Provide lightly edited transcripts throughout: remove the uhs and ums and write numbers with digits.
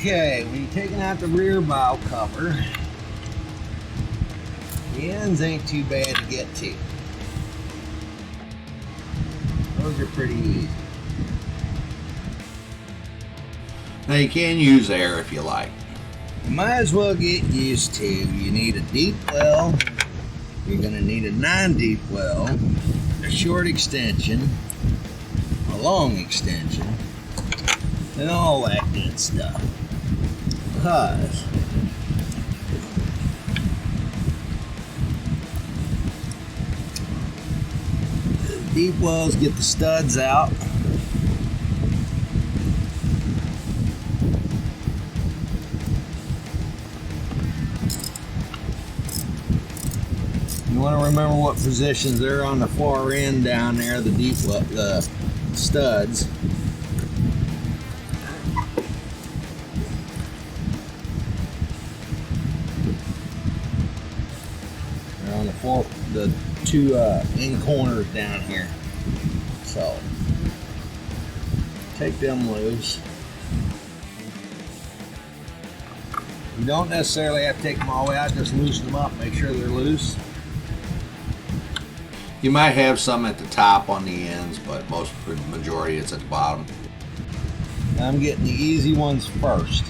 Okay, when you're taking out the rear bow cover, the ends ain't too bad to get to. Those are pretty easy. Now you can use air if you like. You might as well get used to, you need a deep well, you're going to need a non-deep well, a short extension, a long extension, and all that good stuff. Because deep wells get the studs out. You want to remember what positions they're on the far end down there, the deep well, the studs. They're on the two end corners down here. So take them loose. You don't necessarily have to take them all the way out, just loosen them up, make sure they're loose. You might have some at the top on the ends, but for the majority it's at the bottom. I'm getting the easy ones first.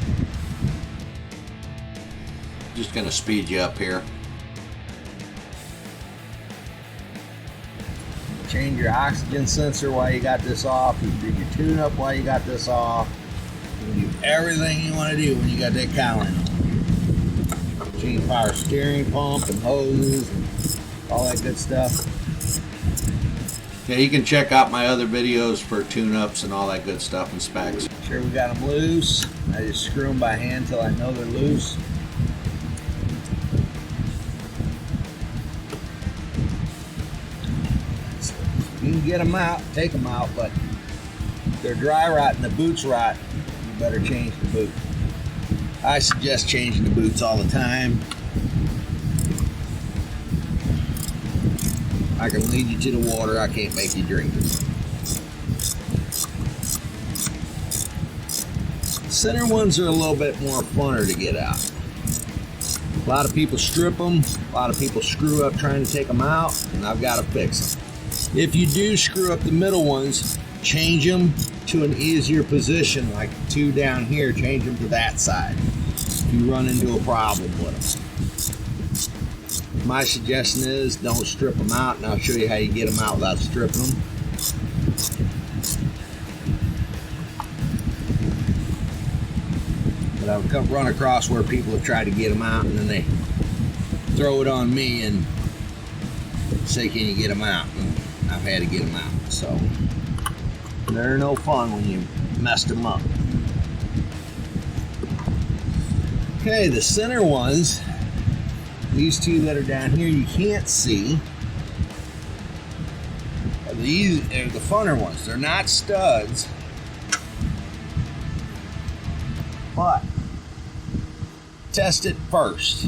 Just gonna speed you up here. Change your oxygen sensor while you got this off. You can do your tune-up while you got this off. You can do everything you want to do when you got that cowling on. Change power steering pump and hoses and all that good stuff. Yeah, you can check out my other videos for tune-ups and all that good stuff and specs. Sure, we got them loose. I just screw them by hand till I know they're loose. You can get them out, take them out, but if they're dry rot and the boots rot, you better change the boot. I suggest changing the boots all the time. I can lead you to the water, I can't make you drink it. Center ones are a little bit more funner to get out. A lot of people strip them, a lot of people screw up trying to take them out, and I've got to fix them. If you do screw up the middle ones, change them to an easier position, like the two down here, change them to that side if you run into a problem with them. My suggestion is don't strip them out, and I'll show you how you get them out without stripping them. But I've run across where people have tried to get them out, and then they throw it on me and say, can you get them out? And I've had to get them out. So they're no fun when you messed them up. Okay, the center ones, these two that are down here you can't see. These are the funner ones. They're not studs, but test it first.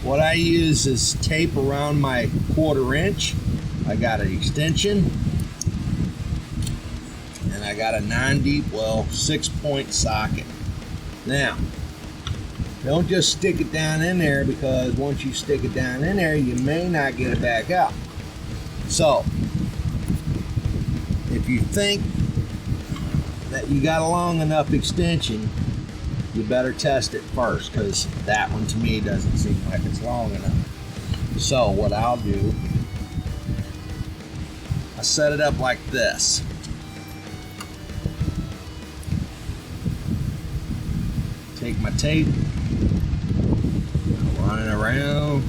What I use is tape around my 1/4 inch. I got an extension, and I got a non-deep well 6-point socket. Now, don't just stick it down in there, because once you stick it down in there, you may not get it back out. So, if you think that you got a long enough extension, you better test it first, because that one to me doesn't seem like it's long enough. So what I'll do, I set it up like this. Take my tape, run it around,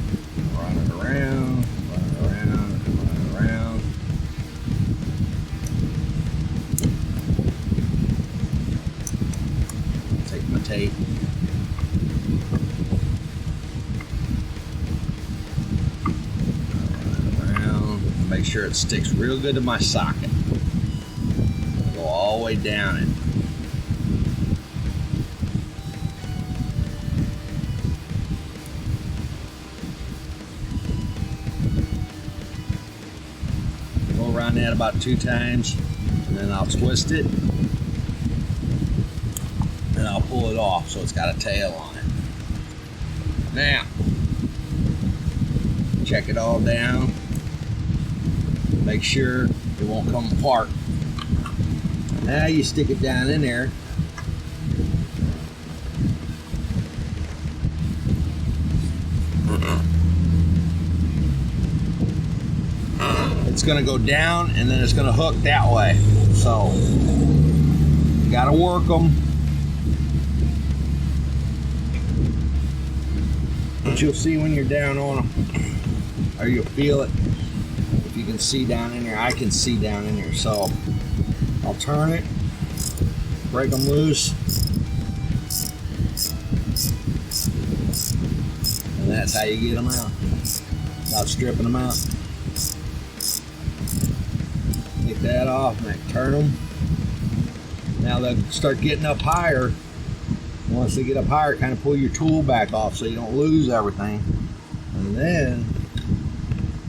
run it around, run it around, run it around. Take my tape. Make sure it sticks real good to my socket. Go all the way down it. Go around that about 2 times, and then I'll twist it. and I'll pull it off so it's got a tail on it. Now, check it all down. Make sure it won't come apart. Now you stick it down in there. It's going to go down and then it's going to hook that way. So you got to work them. But you'll see when you're down on them, or you'll feel it. If you can see down in there, I can see down in there. So I'll turn it, break them loose, and that's how you get them out, without stripping them out. Take that off and I turn them. Now they'll start getting up higher. Once they get up higher, kind of pull your tool back off so you don't lose everything. And then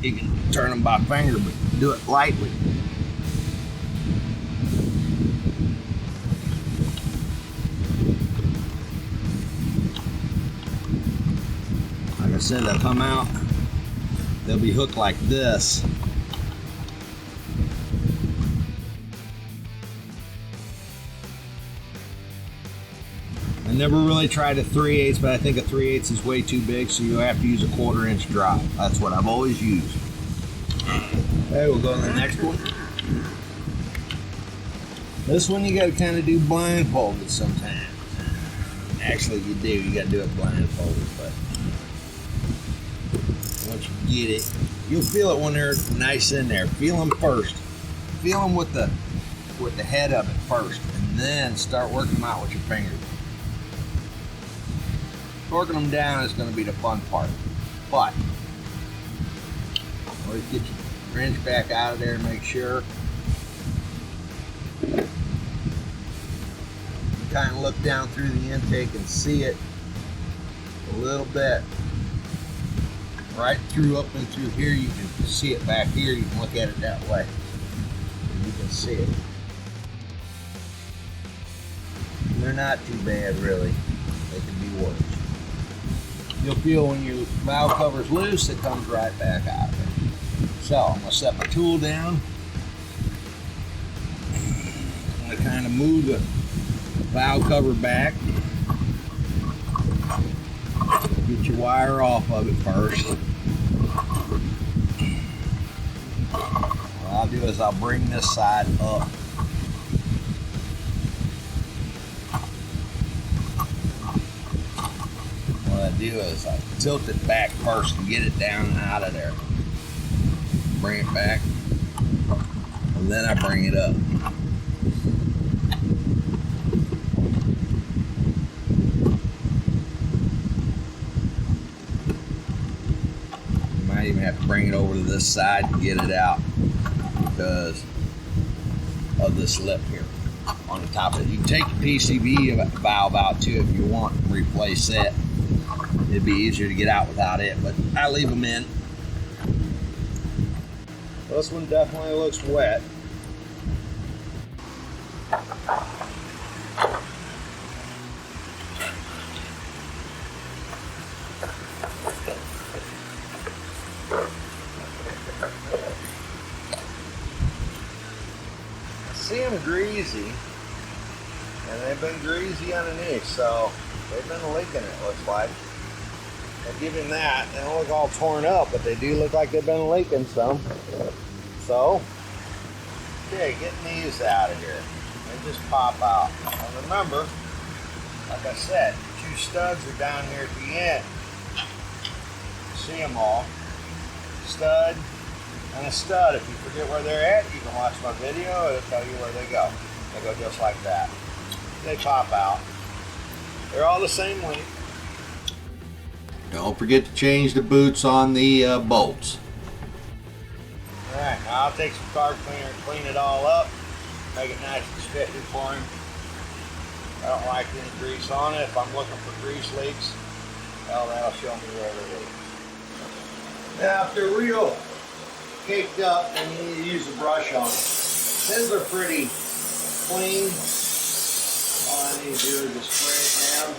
you can turn them by finger, but do it lightly. Like I said, they'll come out. They'll be hooked like this. I never really tried a 3/8, but I think a 3/8 is way too big, so you have to use a 1/4 inch drive. That's what I've always used. Okay, we'll go to the next one. This one you got to kind of do blindfolded sometimes. Actually, you do. You got to do it blindfolded, but once you get it, you'll feel it when they're nice in there. Feel them first. Feel them with the head of it first, and then start working them out with your fingers. Torquing them down is going to be the fun part, but always get your wrench back out of there and make sure. You kind of look down through the intake and see it a little bit. Right through up and through here, you can see it back here. You can look at it that way, and you can see it. And they're not too bad, really. They can be worse. You'll feel when your valve cover's loose, it comes right back out of it. So I'm going to set my tool down. I'm going to kind of move the valve cover back. Get your wire off of it first. What I'll do is I'll bring this side up. What I do is I tilt it back first and get it down and out of there. Bring it back, and then I bring it up. You might even have to bring it over to this side and get it out because of this lip here on the top of it. You can take the PCV valve out too if you want to replace it. It'd be easier to get out without it, but I leave them in. This one definitely looks wet. I see them greasy, and they've been greasy underneath, so they've been leaking, it looks like. I'll give him that. They don't look all torn up, but they do look like they've been leaking some. So, okay, getting these out of here. They just pop out. Now remember, like I said, the two studs are down here at the end. See them all. Stud and a stud. If you forget where they're at, you can watch my video. It'll tell you where they go. They go just like that. They pop out. They're all the same length. Don't forget to change the boots on the bolts. Alright, now I'll take some carb cleaner and clean it all up. Make it nice and spiffy for him. I don't like any grease on it. If I'm looking for grease leaks, well, that'll show me where they're leaks. Now, if they're real caked up, then you need to use a brush on them. Since they're pretty clean, All I need to do is just spray it down.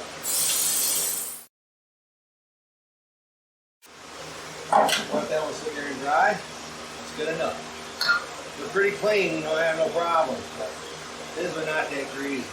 Let that one sit there and dry. That's good enough. They're pretty clean, you don't have no problems. But this would not that greasy.